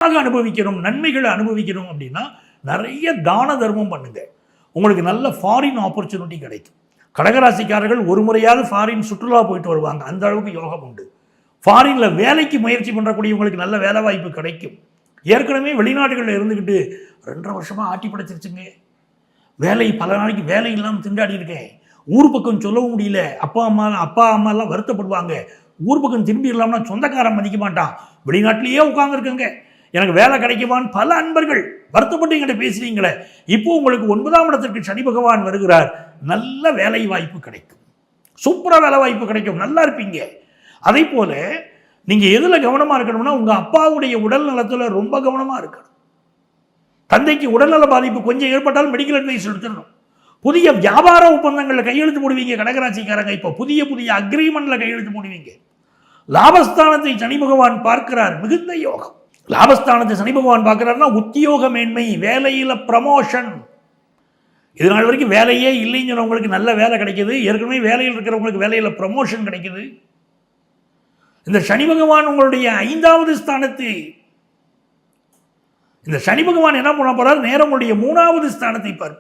அனுபவிக்கணும், நன்மைகளை அனுபவிக்கணும் அப்படின்னா நிறைய தான தர்மம் பண்ணுங்க. உங்களுக்கு நல்ல ஃபாரின் ஆப்பர்ச்சுனிட்டி கிடைக்கும். கடகராசிக்காரர்கள் ஒரு முறையாவது ஃபாரின் சுற்றுலா போயிட்டு வருவாங்க, அந்த அளவுக்கு யோகம் உண்டு. ஃபாரினில் வேலைக்கு முயற்சி பண்ணுறக்கூடியவங்களுக்கு நல்ல வேலை வாய்ப்பு கிடைக்கும். ஏற்கனவே வெளிநாடுகளில் இருந்துக்கிட்டு 2.5 வருஷமாக ஆட்டி படைச்சிருச்சுங்க, வேலை பல நாளைக்கு வேலை இல்லாமல் திண்டாடி இருக்கேன், ஊர் பக்கம் சொல்லவும் முடியல, அப்பா அம்மாலாம் வருத்தப்படுவாங்க, ஊர் பக்கம் திரும்பிடலாம்னா சொந்தக்காரன் மதிக்க மாட்டான், வெளிநாட்டிலேயே உட்காந்துருக்குங்க, எனக்கு வேலை கிடைக்குமான்னு பல அன்பர்கள் வருத்தப்பட்டு என்கிட்ட பேசுறீங்களே. இப்போ உங்களுக்கு 9ஆம் இடத்திற்கு சனி பகவான் வருகிறார், நல்ல வேலை வாய்ப்பு கிடைக்கும், சூப்பராக வேலை வாய்ப்பு கிடைக்கும், நல்லா இருப்பீங்க. அதே போல நீங்க எதுல கவனமா இருக்கணும்னா உங்க அப்பாவுடைய உடல் நலத்துல ரொம்ப கவனமா இருக்கணும். தந்தைக்கு உடல்நல பாதிப்பு கொஞ்சம் ஏற்பட்டால் மெடிக்கல் அட்வைஸ் எடுத்துடணும். புதிய வியாபார ஒப்பந்தங்களில் கையெழுத்து போடுவீங்க கடகராசிக்காரங்க, இப்போ புதிய அக்ரிமெண்ட்ல கையெழுத்து போடுவீங்க. லாபஸ்தானத்தை சனி பகவான் பார்க்கிறார், மிகுந்த யோகம். லாபஸ்தானத்தை சனி பகவான் பார்க்கிறார்னா உத்தியோக மேன்மை, வேலையில ப்ரமோஷன். இதனால் வரைக்கும் வேலையே இல்லைன்னு சொன்னவங்களுக்கு நல்ல வேலை கிடைக்குது, ஏற்கனவே வேலையில் இருக்கிறவங்களுக்கு வேலையில ப்ரமோஷன் கிடைக்குது. இந்த சனி பகவான் உங்களுடைய 5வது ஸ்தானத்தை, இந்த சனி பகவான் என்ன பண்ண போறார், நேரம் உங்களுடைய 3வது ஸ்தானத்தை பார்ப்பார்.